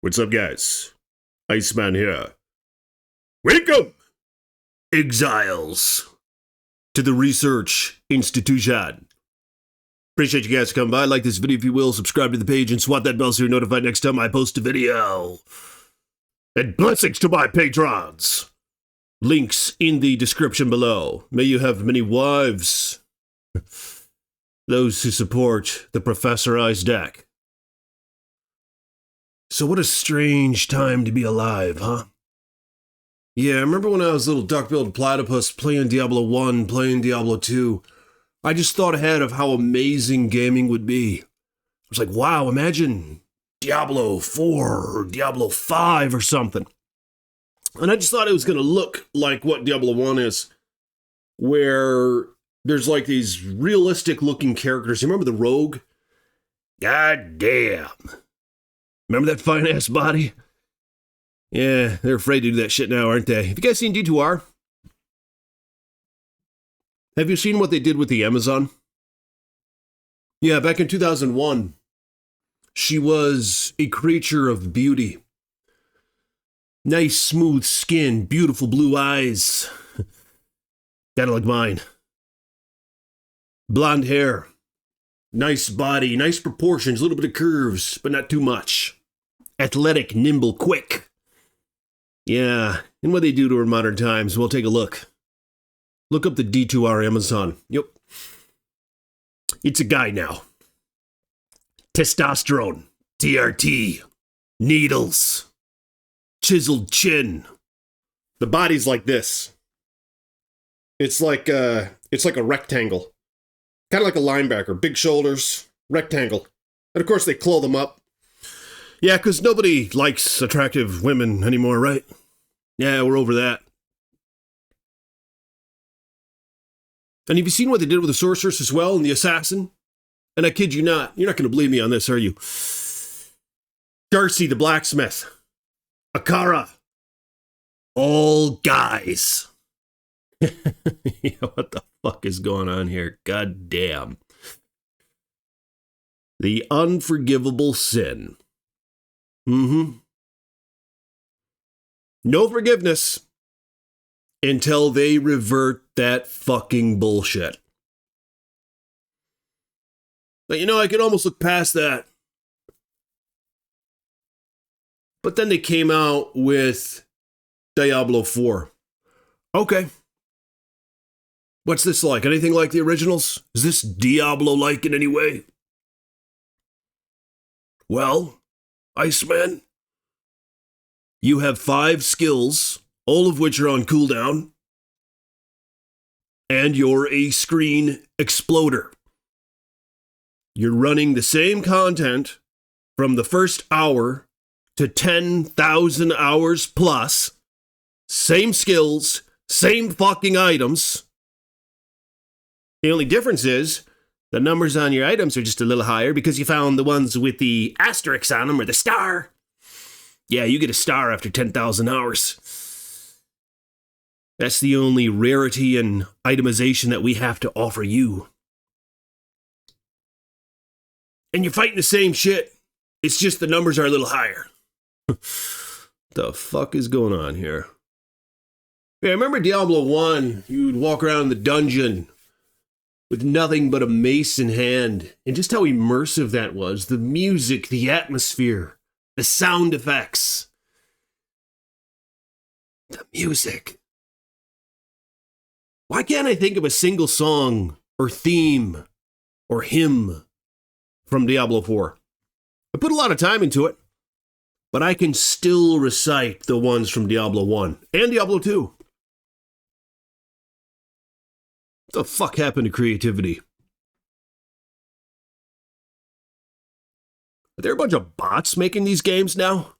What's up, guys? ICEMAN here. Welcome, exiles, to the Research Institution. Appreciate you guys coming by. Like this video if you will. Subscribe to the page and swat that bell so you're notified next time I post a video. And blessings to my patrons. Links in the description below. May you have many wives. Those who support the Professorized deck. So what a strange time to be alive, huh? Yeah, I remember when I was a little duck-billed platypus playing Diablo 1, playing Diablo 2. I just thought ahead of how amazing gaming would be. I was like, wow, imagine Diablo 4 or Diablo 5 or something. And I just thought it was going to look like what Diablo 1 is, where there's like these realistic-looking characters. You remember the rogue? God damn. Remember that fine-ass body? Yeah, they're afraid to do that shit now, aren't they? Have you guys seen D2R? Have you seen what they did with the Amazon? Yeah, back in 2001, she was a creature of beauty. Nice, smooth skin, beautiful blue eyes. Kinda like mine. Blonde hair. Nice body, nice proportions, a little bit of curves, but not too much. Athletic, nimble, quick. Yeah, and what they do to her in modern times, we'll take a look. Look up the D2R Amazon. Yep. It's a guy now. Testosterone, TRT, needles, chiseled chin. The body's like this. It's like a rectangle. Kind of like a linebacker. Big shoulders, rectangle. And of course they clothe them up. Yeah, because nobody likes attractive women anymore, right? Yeah, we're over that. And have you seen what they did with the sorceress as well and the assassin? And I kid you not, you're not going to believe me on this, are you? Darcy the blacksmith. Akara. All guys. Yeah, what the fuck is going on here? God damn. The unforgivable sin. No forgiveness until they revert that fucking bullshit. But you know, I could almost look past that. But then they came out with Diablo IV. Okay. What's this like? Anything like the originals? Is this Diablo-like in any way? Well, ICEMAN, you have 5 skills, all of which are on cooldown, and you're a screen exploder. You're running the same content from the first hour to 10,000 hours plus, same skills, same fucking items. The only difference is the numbers on your items are just a little higher because you found the ones with the asterisk on them or the star. Yeah, you get a star after 10,000 hours. That's the only rarity and itemization that we have to offer you. And you're fighting the same shit. It's just the numbers are a little higher. The fuck is going on here? Yeah, I remember Diablo 1, you'd walk around the dungeon with nothing but a mace in hand, and just how immersive that was. The music, the atmosphere, the sound effects. The music. Why can't I think of a single song, or theme, or hymn from Diablo IV? I put a lot of time into it, but I can still recite the ones from Diablo 1 and Diablo 2. What the fuck happened to creativity? Are there a bunch of bots making these games now?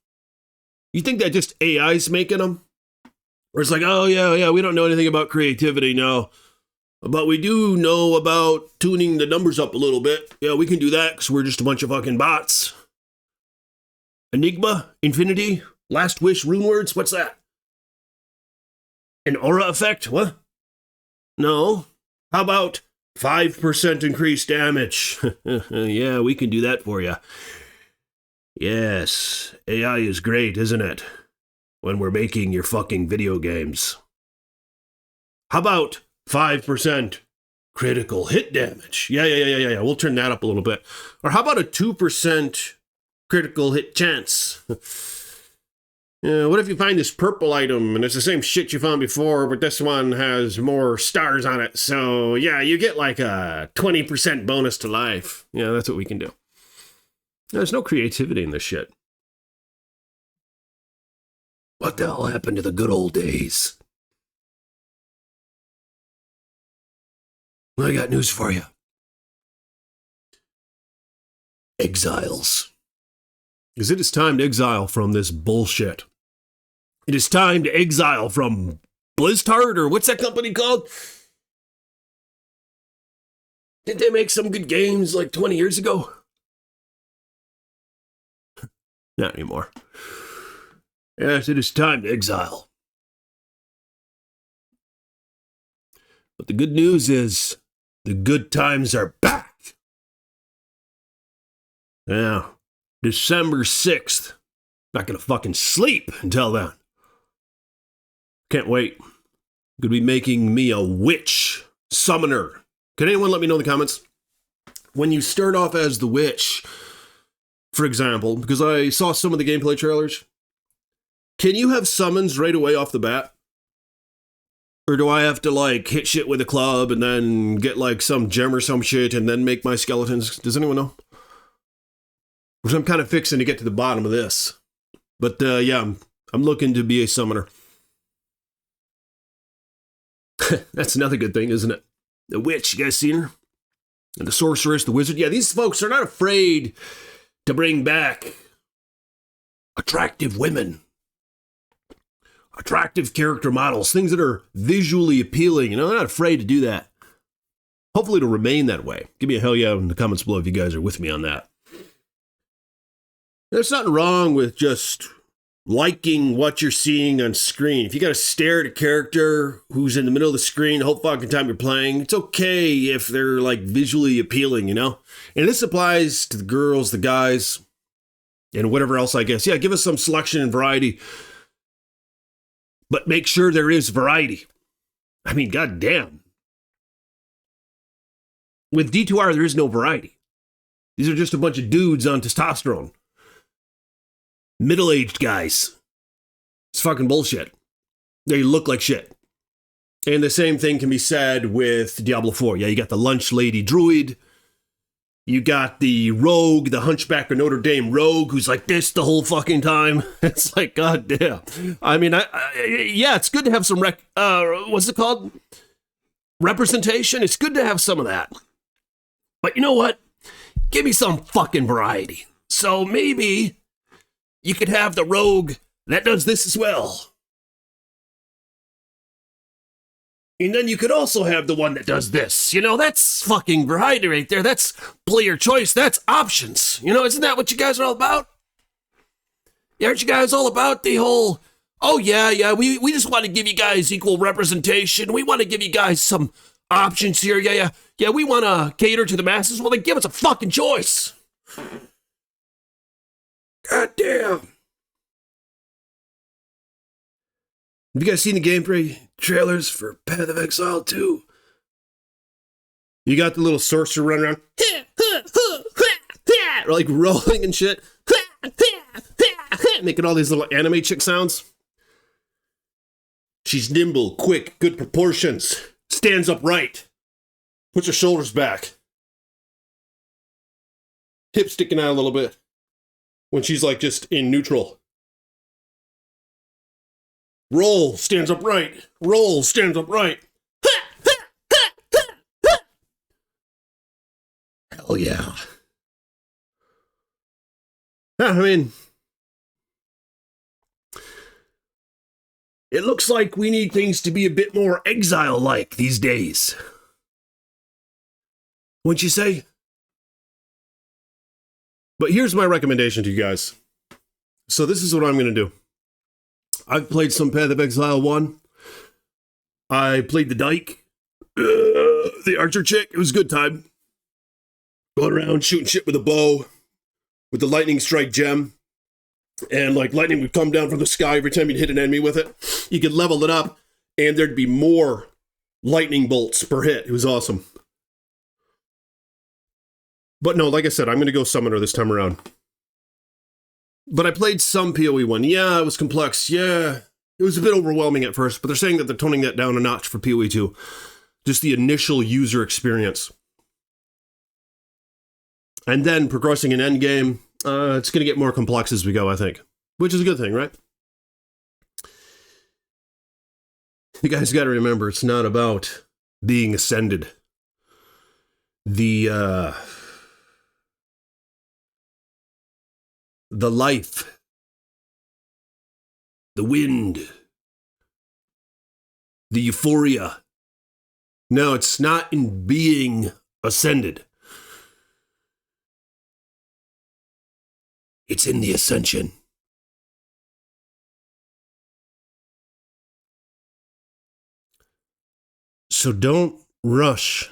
You think that just AI's making them? Or it's like, oh yeah, we don't know anything about creativity, no. But we do know about tuning the numbers up a little bit. Yeah, we can do that because we're just a bunch of fucking bots. Enigma? Infinity? Last Wish? Runewords? What's that? An aura effect? What? No. How about 5% increased damage? Yeah, we can do that for you. Yes, AI is great, isn't it? When we're making your fucking video games. How about 5% critical hit damage? Yeah. We'll turn that up a little bit. Or how about a 2% critical hit chance? Yeah, what if you find this purple item and it's the same shit you found before, but this one has more stars on it? So, yeah, you get like a 20% bonus to life. Yeah, that's what we can do. There's no creativity in this shit. What the hell happened to the good old days? I got news for you. Exiles. Because it is time to exile from this bullshit. It is time to exile from Blizzard, or what's that company called? Didn't they make some good games like 20 years ago? Not anymore. Yes, it is time to exile. But the good news is, the good times are back. Yeah, December 6th. Not gonna fucking sleep until then. Can't wait. Gonna be making me a witch summoner. Can anyone let me know in the comments? When you start off as the witch, for example, because I saw some of the gameplay trailers, can you have summons right away off the bat? Or do I have to, like, hit shit with a club and then get, like, some gem or some shit and then make my skeletons? Does anyone know? Because I'm kind of fixing to get to the bottom of this. But, yeah, I'm looking to be a summoner. That's another good thing, isn't it? The witch, you guys seen her? And the sorceress, the wizard. Yeah, these folks are not afraid to bring back attractive women. Attractive character models, things that are visually appealing. You know, they're not afraid to do that. Hopefully it'll remain that way. Give me a hell yeah in the comments below if you guys are with me on that. There's nothing wrong with just liking what you're seeing on screen. If you gotta stare at a character who's in the middle of the screen the whole fucking time you're playing, it's okay if they're like visually appealing, you know? And this applies to the girls, the guys, and whatever else, I guess. Yeah, give us some selection and variety. But make sure there is variety. I mean, goddamn. With D2R, there is no variety. These are just a bunch of dudes on testosterone. Middle-aged guys. It's fucking bullshit. They look like shit. And the same thing can be said with Diablo IV. Yeah, you got the lunch lady druid. You got the rogue, the hunchback of Notre Dame rogue, who's like this the whole fucking time. It's like, goddamn. I mean, yeah, it's good to have some what's it called? Representation. It's good to have some of that. But you know what? Give me some fucking variety. So maybe you could have the rogue that does this as well. And then you could also have the one that does this. You know, that's fucking variety right there. That's player choice. That's options. You know, isn't that what you guys are all about? Yeah, aren't you guys all about the whole, oh, yeah, we just want to give you guys equal representation. We want to give you guys some options here. Yeah, we want to cater to the masses. Well, then give us a fucking choice. God damn. Have you guys seen the gameplay trailers for Path of Exile 2? You got the little sorcerer running around, like rolling and shit, making all these little anime chick sounds. She's nimble, quick, good proportions, stands upright, puts her shoulders back, hips sticking out a little bit when she's like just in neutral. Roll, stands upright. Roll, stands upright. Hell yeah. I mean, it looks like we need things to be a bit more Exile-like these days. Wouldn't you say? But here's my recommendation to you guys. So this is what I'm going to do. I've played some Path of Exile 1. I played the dyke. The archer chick. It was a good time. Going around shooting shit with a bow. with the lightning strike gem. And like lightning would come down from the sky every time you'd hit an enemy with it. You could level it up and there'd be more lightning bolts per hit. It was awesome. But no, like I said, I'm going to go Summoner this time around. But I played some PoE 1. Yeah, it was complex. Yeah, it was a bit overwhelming at first, but they're saying that they're toning that down a notch for PoE 2. Just the initial user experience. And then progressing in endgame, it's going to get more complex as we go, I think. Which is a good thing, right? You guys got to remember, it's not about being ascended. The life, the wind, the euphoria. No, it's not in being ascended. It's in the ascension. So don't rush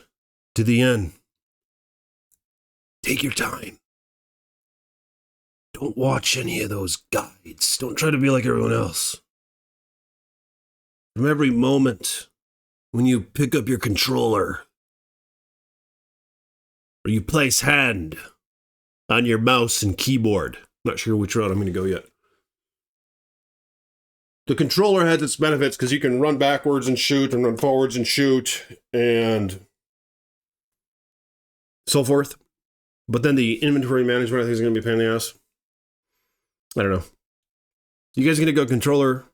to the end. Take your time. Don't watch any of those guides. Don't try to be like everyone else. From every moment when you pick up your controller or you place hand on your mouse and keyboard, not sure which route I'm going to go yet. The controller has its benefits because you can run backwards and shoot and run forwards and shoot and so forth. But then the inventory management I think is going to be a pain in the ass. I don't know. You guys going to go controller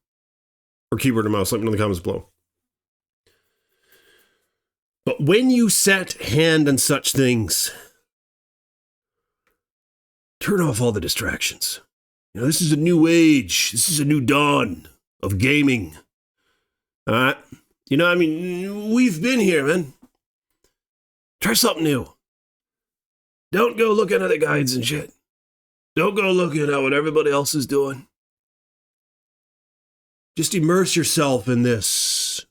or keyboard or mouse? Let me know in the comments below. But when you set hand on such things, turn off all the distractions. You know, this is a new age. This is a new dawn of gaming. All right? You know, I mean, we've been here, man. Try something new. Don't go looking at the guides and shit. Don't go looking at what everybody else is doing. Just immerse yourself in this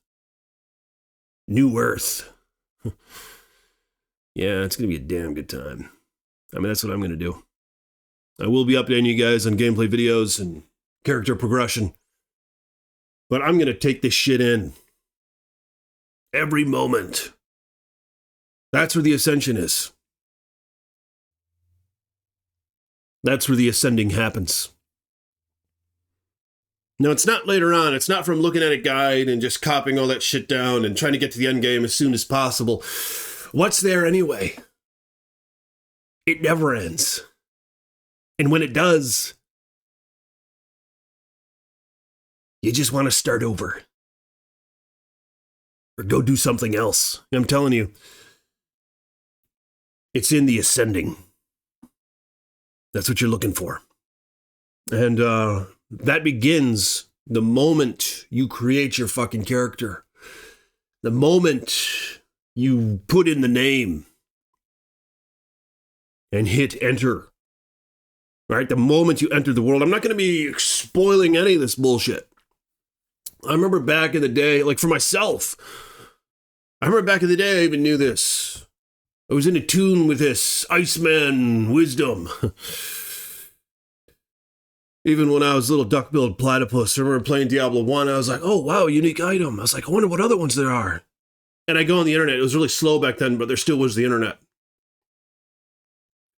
new earth. Yeah, it's going to be a damn good time. I mean, that's what I'm going to do. I will be updating you guys on gameplay videos and character progression. But I'm going to take this shit in. Every moment. That's where the ascension is. That's where the ascending happens. No, it's not later on. It's not from looking at a guide and just copying all that shit down and trying to get to the end game as soon as possible. What's there anyway? It never ends. And when it does, you just want to start over. Or go do something else. I'm telling you, it's in the ascending. That's what you're looking for. And that begins the moment you create your fucking character. The moment you put in the name and hit enter. Right? The moment you enter the world. I'm not going to be spoiling any of this bullshit. I remember back in the day, like for myself, I remember back in the day I even knew this. I was in tune with this ICEMAN wisdom. Even when I was a little duck-billed platypus, I remember playing Diablo 1, I was like, oh, wow, unique item. I was like, I wonder what other ones there are. And I go on the internet. It was really slow back then, but there still was the internet.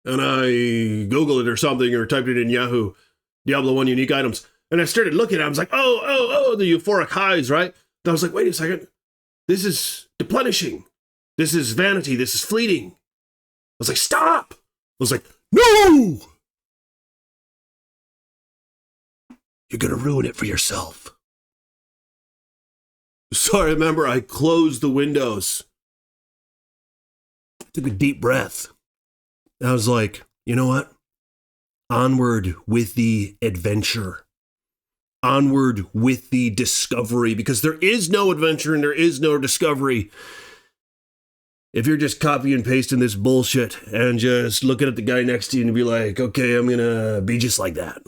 And I Googled it or something, or typed it in Yahoo, Diablo 1 unique items. And I started looking at it. I was like, oh, the euphoric highs, right? And I was like, wait a second. This is deplenishing. This is vanity. This is fleeting. I was like, stop. I was like, no! You're going to ruin it for yourself. So I remember I closed the windows. I took a deep breath. I was like, you know what? Onward with the adventure. Onward with the discovery. Because there is no adventure and there is no discovery if you're just copy and pasting this bullshit and just looking at the guy next to you and be like, okay, I'm going to be just like that.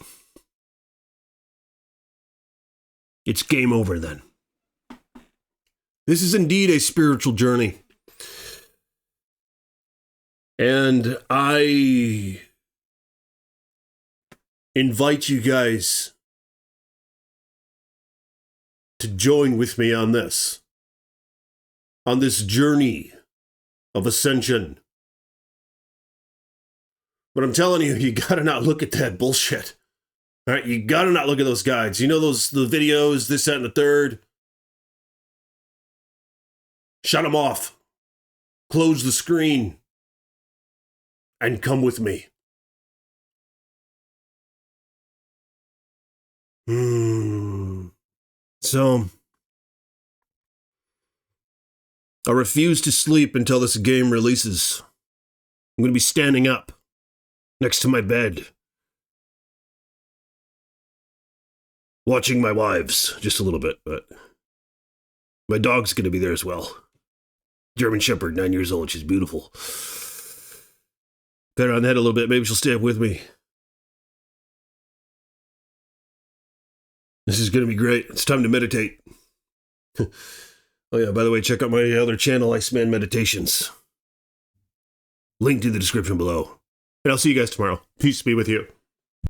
It's game over then. This is indeed a spiritual journey. And I invite you guys to join with me on this journey of ascension. But I'm telling you, you gotta not look at that bullshit. All right, you gotta not look at those guides. You know the videos, this, that, and the third? Shut them off. Close the screen. And come with me. So, I refuse to sleep until this game releases. I'm going to be standing up next to my bed, watching my wives just a little bit, but my dog's going to be there as well. German Shepherd, 9 years old. She's beautiful. Pat her on the head a little bit. Maybe she'll stay up with me. This is going to be great. It's time to meditate. Oh yeah, by the way, check out my other channel, ICEMAN Meditations. Link to the description below. And I'll see you guys tomorrow. Peace be with you.